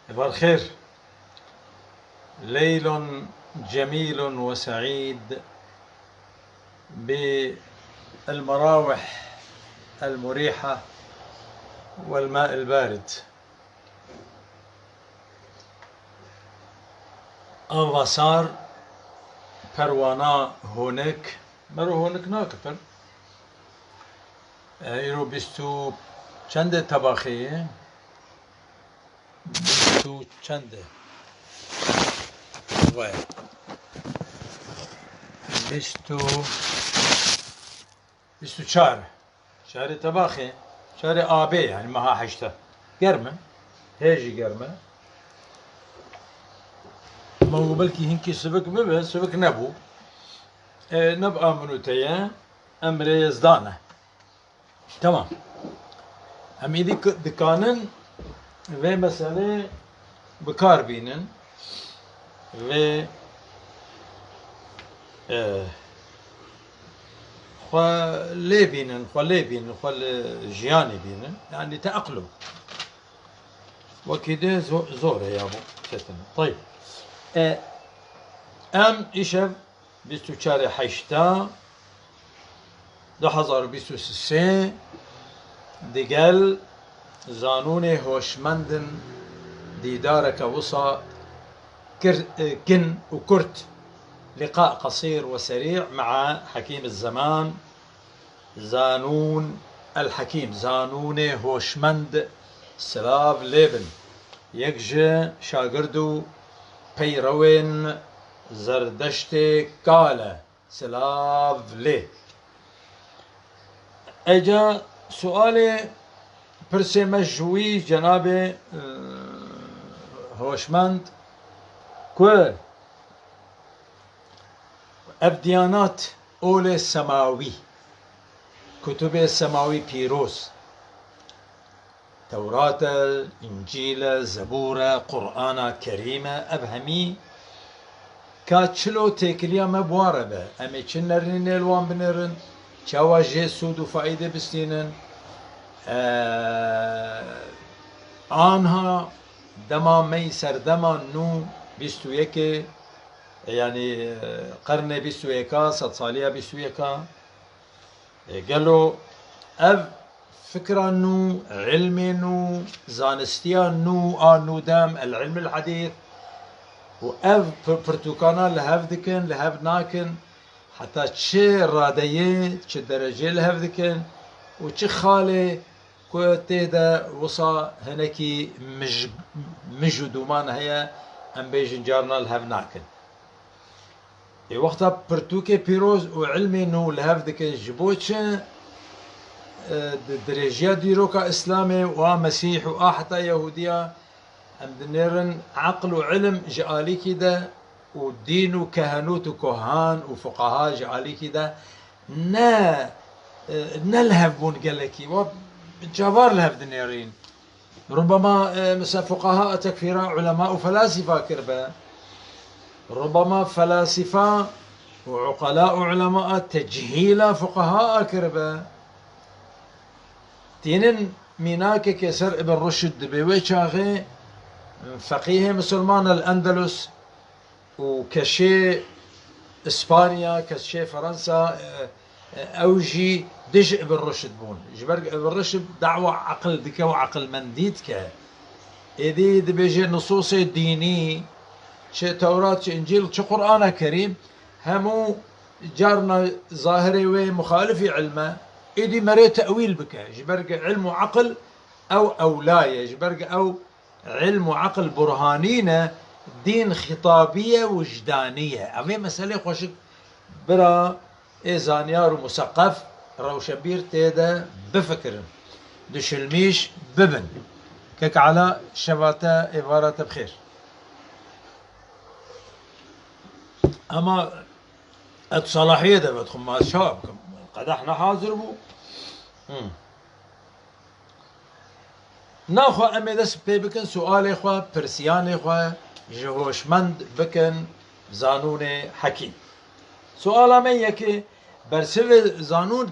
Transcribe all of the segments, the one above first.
صباح الخير. ليل جميل وسعيد بالمراوح المريحة والماء البارد. آن صار پروانا هونك مرو هونك ناكتر ایرو بیستو چنده طباخیه بیستو چنده و بیستو چهار طباخی شهر آبی يعني ماها حشته گرمه هيجي گرمه ما هو بلكي هنكي سبك ببه سبك نبو نبقى منوتيا امري يزدانه تمام. هم ایدی دکانن و مثلا بکار بینن و خوا بینن جیانی بینن يعني تأقلم وكده زوره يا ابو ستنا. طيب ام ایشب 24 حشتا 2023 دقل زانون هوشمندن ديدارك وصى كن وكرت لقاء قصير وسريع مع حكيم الزمان زانون الحكيم زانون هوشمند سلاف ليبن يكجي شاگردو بيروين زردشت كالا سلاف لي. اجا سؤال پرسه مجوی جناب هوشمند که ابدیانات اول سماوی كتب سماوي بيروس توراة انجيل زبور قرآن كريمة ابهمي كاتشلو تيكليا مبواربة امي چنرين الوان بنرن چاواجه سود و فائده بستینن آنها دما می سردما نو 21 يعني قرن 21 صد سالية 21 قالوا اف فكرة نو علم نو زانستيا نو نو دام العلم الحديث واف برتوكانا لهف دكن لهف ناكن حتى تشي رادية تشي درجة لهف دكن وتشي خالي كو تيدا وصا هنكي مجدومان هيا ام بيجن جارنا لهف ناكن وقتها برتوكي بيروز وعلمي نو لهف دكن جبوتشن درجة ديروكا اسلامي ومسيح وحتى يهودية ام دنيرن عقل وعلم جالي كده ودين وكهنوت وكهان وفقهاء جعلي كده نلهف بون قالكي وجابار لهف دنيرين ربما مثلا فقهاء تكفيرا علماء وفلاسفة كربا ربما فلاسفة وعقلاء وعلماء تجهيلا فقهاء كربا تينن ميناك كسر ابن رشد بيوي شاغي فقيه مسلمان الأندلس وكشي اسبانيا كشي فرنسا اوجي دج ابن رشد بون جبرق ابن رشد دعوة عقل دكا وعقل منديدك اذي بيجي نصوص ديني شي توراة شي انجيل شي قرآن كريم همو جارنا ظاهري ومخالفي علمه اذي مري تأويل بك جبرق علم وعقل او اولاية جبرق او علم وعقل برهانينه دين خطابية وجدانية أمي مسألة خوشك برا إيزانيار ومثقف روشبير تيدا بفكر دشلميش ببن كك على شباتا عبارة بخير. أما الصلاحية ده بدخل مع الشباب قد احنا حاضر بو ناخو أمي دس بيبكن سؤال إخوة برسيان إخوة جهوشمند بكن زانون حكيم سؤال من يكي برسل زانون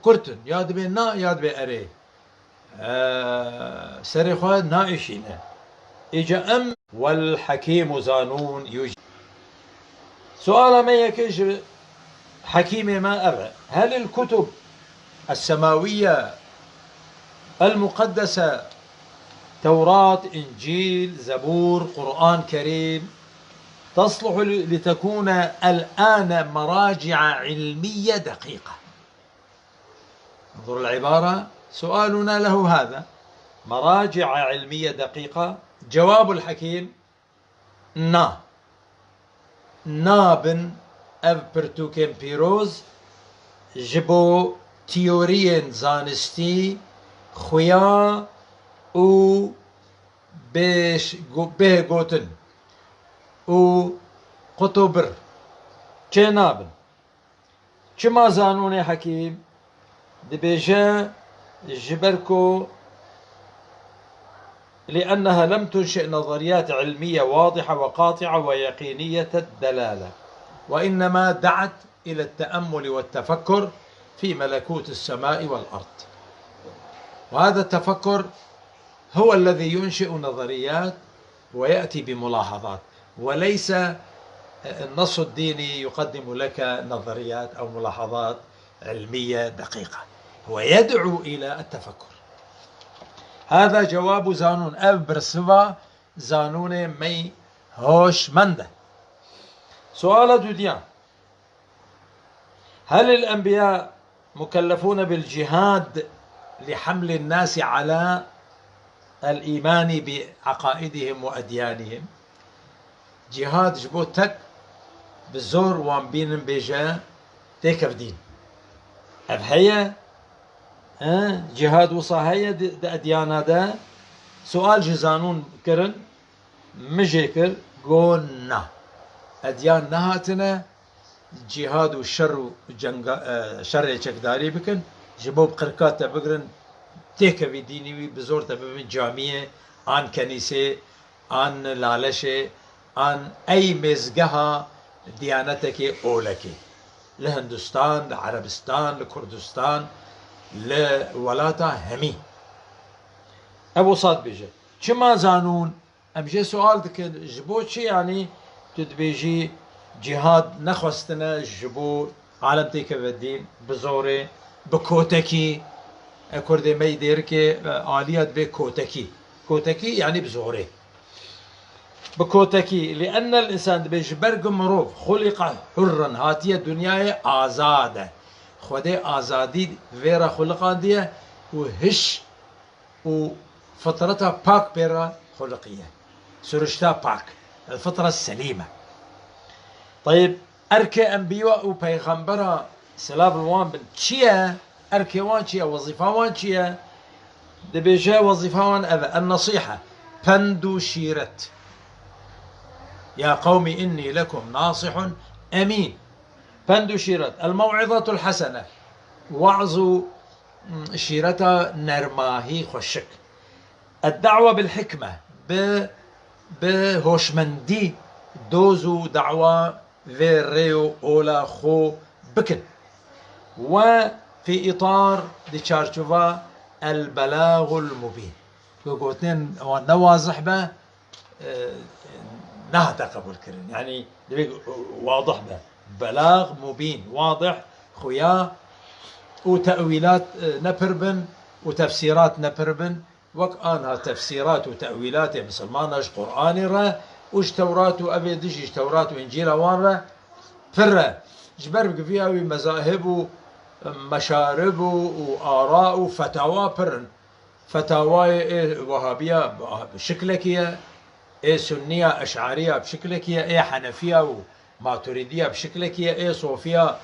كرتن ياد بي نا ياد بي اري سري خواه نائشينه إجا أم والحكيم زانون يجي سؤال ما يكيش حكيم ما أبع هل الكتب السماوية المقدسة توراة إنجيل زبور قرآن كريم تصلح لتكون الآن مراجع علمية دقيقة؟ انظر العبارة، سؤالنا له هذا، مراجع علمية دقيقة. جواب الحكيم نابن اف برتوكين بيروز جبو تيورين زانستي خويا و به گوتن و قطبر چه نابن چما زانون حكيم دبيجا جبركو لأنها لم تنشئ نظريات علمية واضحة وقاطعة ويقينية الدلالة، وإنما دعت إلى التأمل والتفكر في ملكوت السماء والأرض، وهذا التفكر هو الذي ينشئ نظريات ويأتي بملاحظات، وليس النص الديني يقدم لك نظريات أو ملاحظات علمية دقيقة، هو يدعو إلى التفكر. هذا جواب زانون اف برسوا زانون مي هوش منده. سؤال دوديان، هل الأنبياء مكلفون بالجهاد لحمل الناس على الإيمان بعقائدهم وأديانهم؟ جهاد جبوتك بالزور وان بين بيجا تيكف دين أفهي جهاد وصاهية دا أديانا دا سؤال جزانون كرن مجيكر قولنا أديان نهاتنا جهاد والشر شر يشكداري بكن جبوب قركات بقرن تيكف ديني بزور تبين جامعة عن كنيسة عن لالشة عن أي مزجها ديانتك أولك لهندوستان لعربستان لكردستان لولاتا همي أبو صاد بيجي شما زانون أمجي سؤال دك جبو شي يعني تدبيجي جهاد نخوستنا جبو عالم تيك الدين بزوري بكوتكي كردي مي ديركي آليات بكوتكي كوتكي يعني بزوري بكوتكي لأن الإنسان بيجي برق مروف خلق حرا هاتية دنيا آزادة خودي آزادي فيرا خلقان دي وهش وفطرتها باك بيرا خلقية سرشتها باك الفطرة السليمة. طيب أركي أنبياء وبيغمبرا سلاب الوان بن تشيا أركي وان تشيا وظيفة وان تشيا دبيجا وظيفة وان أذا النصيحة بندو شيرت يا قوم إني لكم ناصح أمين بندو شيرت الموعظة الحسنة وعظ شيرتا نرماهي خشك الدعوة بالحكمة بهوشمندي دوزو دعوة فيريو أولا خو بكن وفي إطار دي تشارشوفا البلاغ المبين قوتين ونوازح به نهتا قبول كرين يعني واضح به بلاغ مبين واضح خويا وتأويلات نبربن وتفسيرات نبربن وكأنها تفسيرات وتأويلات مسلمانش قرآني را وش توراة وأبي دش توراة وإنجيل وان را فرة جبر بقفيها مذاهب ومشارب وآراء وفتاوى برن فتاوى وهابية بشكلكية سنية أشعرية بشكلكية حنفية وماتريدية بشكلكية صوفية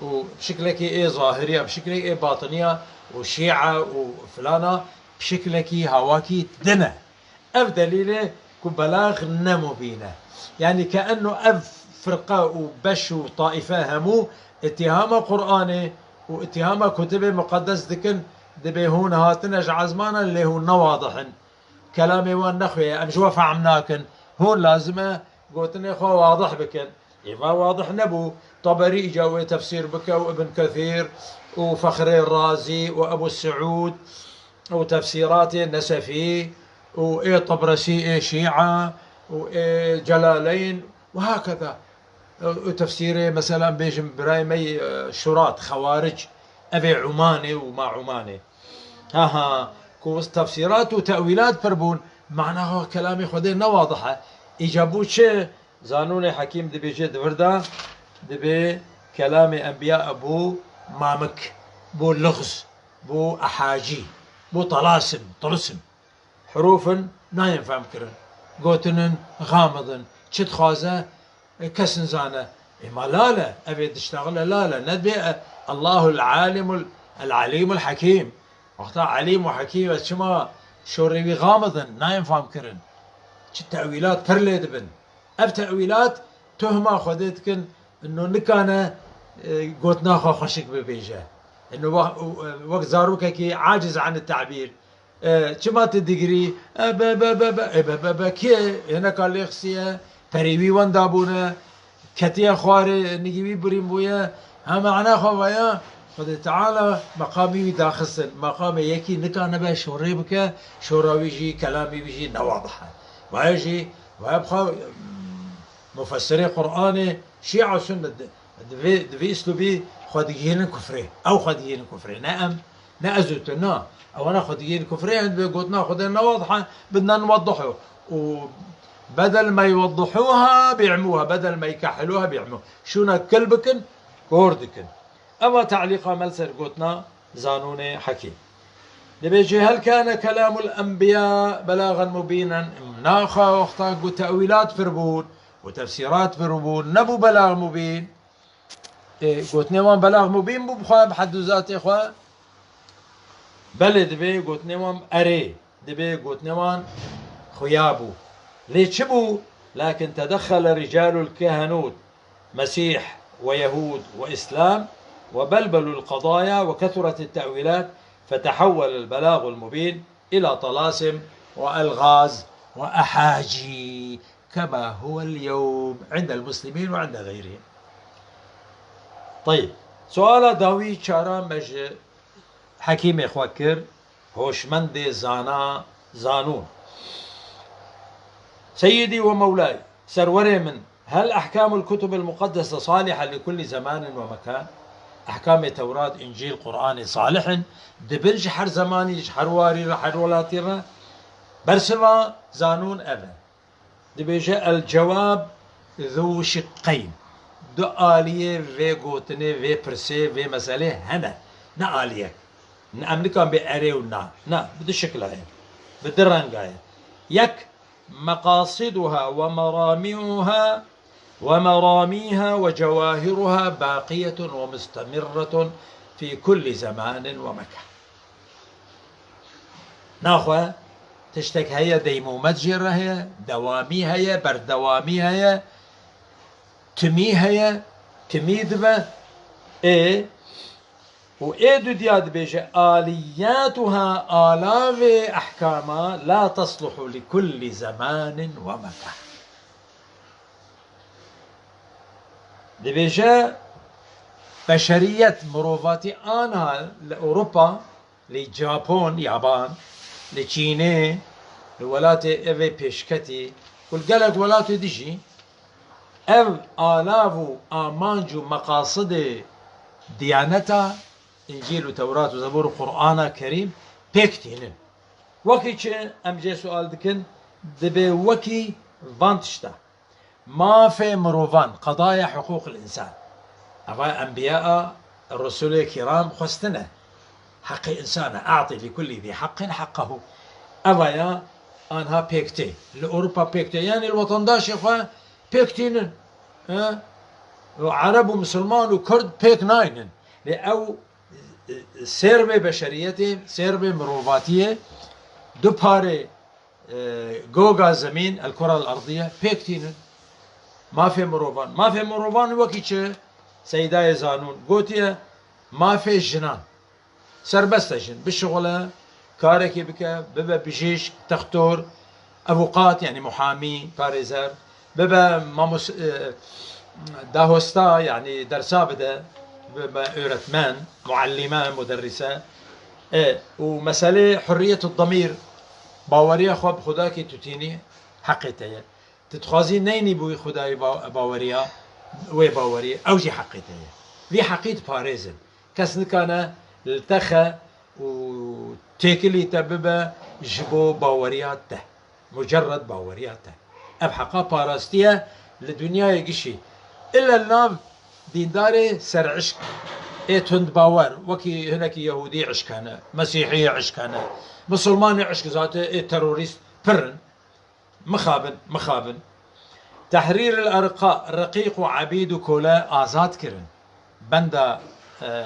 وبشكلكية ظاهرية بشكلكية باطنية وشيعة وفلانة بشكلكي هواكي دنا أف دليله كبلاغ نمبينة يعني كأنه أف فرقة وبش وطائفة همو اتهام قرآني واتهام كتب مقدس ذكن دبي هون هاتنج عزمانا اللي هو نواضحن كلامي وان نخوي أمشوا فعمناكن هون لازمة قوتني خو واضح بكن إما واضح نبو طبري جاوي تفسير بك وابن كثير وفخر الرازي وأبو السعود وتفسيرات النسفي وإيه طبرسي إيه شيعة وإيه جلالين وهكذا. وتفسيره مثلا بيجم برايمي شرات خوارج أبي عماني وما عماني ها كوس تفسيرات وتأويلات بربون معناه كلامي خدينا واضحة إجابوت شيء زانوني حكيم دبي جد وردا دبي كلام أنبياء أبو مامك بو لغز بو أحاجي بو طلاسم حروف لا ينفع مكرن قوتن غامضن شد خوازة كسن زانه إما لا أبي تشتغل لا ندبي الله العليم الحكيم وقتها عليم وحكيم شما شوري غامضا لا ينفع مكرن شي تأويلات برليد بن أب تأويلات تهمة خذيتكن إنه نكانة قوتنا خشك ببيجة إنه وقت زاروك كي عاجز عن التعبير شما تدقري كي هنا قال لي خسيه فريوي وان دابونا كتيا خواري نجيبي بريم بويا هم معنا خويا خد تعالى مقامي داخل مقامي يكي نكا نبا شوري بك شوراوي جي كلامي بيجي نواضحة ويجي ويبقى مفسري قرآني شيعة سنة دفي اسلوبي خديين كفري او خديين كفري نعم نأزوتنا او انا خديين كفري عند بيقولنا خدينا واضحة بدنا نوضحه بدل ما يوضحوها بيعموها بدل ما يكحلوها بيعموها شونا كلبكن كوردكن اما تعليقها ملسر قوتنا زانوني حكيم نبيجي هل كان كلام الانبياء بلاغا مبينا مناخا واختاق تأويلات فربون وتفسيرات فربون نبو بلاغ مبين قوتني وان بلاغ مبين بو بخوا بحد ذاته اخوا بل دبي قوتني وان اري دبي قوتني وان خيابو ليتشبو لكن تدخل رجال الكهنوت مسيح ويهود وإسلام وبلبلوا القضايا وكثرت التأويلات فتحول البلاغ المبين إلى طلاسم وألغاز وأحاجي كما هو اليوم عند المسلمين وعند غيرهم. طيب سؤال داوي شارع مج حكيم إخوكر هوشمند زانا زانون سيدي ومولاي سروري من هل أحكام الكتب المقدسة صالحة لكل زمان ومكان؟ أحكام توراة إنجيل قرآن صالح دبرج حر زماني حر واري حر ولاتيرا برسما زانون أبا دبيجة الجواب ذو شقين دو آلية في قوتني في برسي في مسألة هنا نا آلية نأملكم بأري نا بدو الشكل هاي بدو الرنقاية يك مقاصدها ومراميها وجواهرها باقية ومستمرة في كل زمان ومكان. ناخوة تشتك هي ديمو متجر هي دوامي هي بردوامي هي تمي هي تميدبة ايه وإيدو دياد بيجي آلياتها آلاف أحكاما لا تصلح لكل زمان ومكان. دي بيجي بشرية مروفاتي آنها لأوروبا لجابون يابان لچيني لولاتي إيفي بيشكتي والقلق ولاتي ديجي اف آلاف آمانجو مقاصد ديانتا إنجيل وتوراة وزبور وقرآن كريم بيكتين وكي چه ام جي سؤال دكن دبي وكي فانتشتا ما في مروفان قضايا حقوق الإنسان أبا أنبياء الرسول الكرام خستنا حق إنسان أعطي لكل ذي حق حقه أبا يا أنها بيكتي لأوروبا بيكتي يعني الوطن داش يا بيكتين عرب ومسلمان وكرد بيك ناينن لأو سيربي بشريتي سيربي مروفاتية دو باري جوجا زمين الكرة الأرضية بيكتين ما في مروفان وكيتش سيداي زانون قوتيا ما في جنان سربست جن بالشغلة كاركي بك ببا بجيش تختور أفوقات يعني محامي باريزر ببا ماموس داهوستا يعني درسا بدا ببا معلمان مدرسة ومسألة حرية الضمير باوريا خواب خدا كي تتيني حقيتها تتخازي نيني بوي خداي باوريا وي باوريا او جي حقيتها في حقيت باريزن كاس نكانا التخا وتيكلي تببا جبو باورياته مجرد باورياته اب حقا باراستيا لدنيا يقشي الا الناف دينداري سر عشق هند باور وكي هناك يهودي عشكانه مسيحي عشكانه مسلماني عشق ذاته تروريست برن مخابن تحرير الارقاء رقيق وعبيد كولا ازاد كرن بندا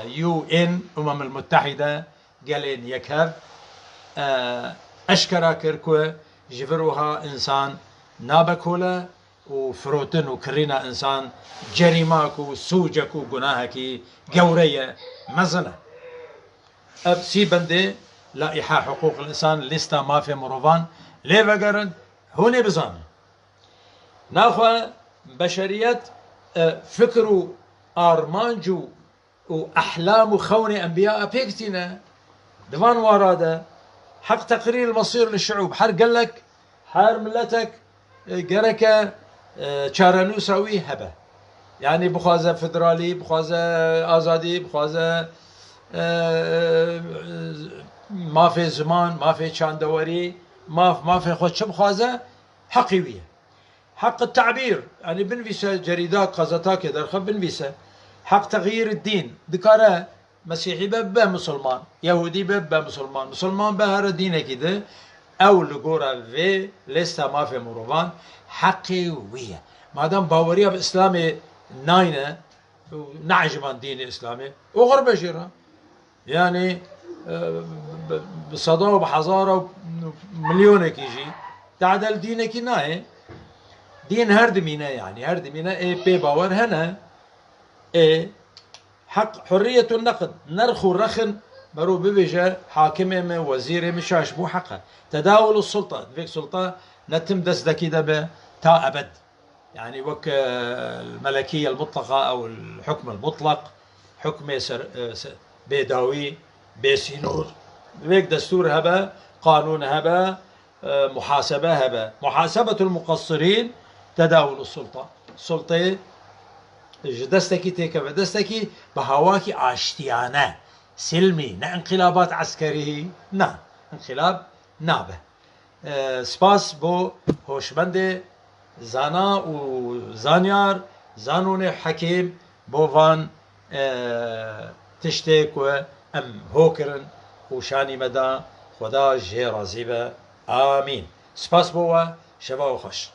يو ان المتحده قالين يكهف اشكرا كركو جفروها انسان نابكولا وفروتن وكرينا انسان جريماك وسوجك وجناهك قوريه مزنه اب سي بندي لائحه حقوق الانسان لستا ما في مروفان ليه بقرن هوني بزانه ناخذ بشرية فكروا أرمانجو وأحلام خون أنبياء بيكتنا دفان وراده حق تقرير المصير للشعوب حر قال لك حر ملتك قرك شارنوساوي هبه يعني بخوازة فدرالي بخوازة آزادي بخوازة ما في زمان ما في شاندوري ما في خود شو بخوازة حقيوية حق التعبير يعني بنفيسة جريدات قازتاك درخب بنفيسة حق تغيير الدين ذكره مسيحي ببه مسلمان يهودي ببه مسلمان بهر دينه كده او لقورا في لسه ما في مروان حقيوية ما دام باورية بإسلامي ناينة نعجبان دين إسلامي وغربة جيرا يعني بصداه وبحضارة مليونك يجي تعدل دينك ناي دين هردمينا يعني هردمينا اي بي باور هنا اي حق حرية النقد نرخو الرخن مرو ببجا حاكمه من وزيره مشاش بو حقه تداول السلطة فيك سلطة نتم دسدكي دبه تا أبد يعني وك الملكية المطلقة أو الحكم المطلق حكم بيداوي بيسينور فيك دستور هبه قانون هبه محاسبة هبه محاسبة المقصرين تداول السلطة دستكي تيكا دستكي بهواكي عاشتيانة سلمي نا انقلابات عسكريه نا انقلاب نابه سپاس بو هوشمند زانا و زانيار زانون حكيم بوفان تشتيك و ام هوكرن وشاني مدى خدا جي رازيبه آمين سپاس بو شبا و خوش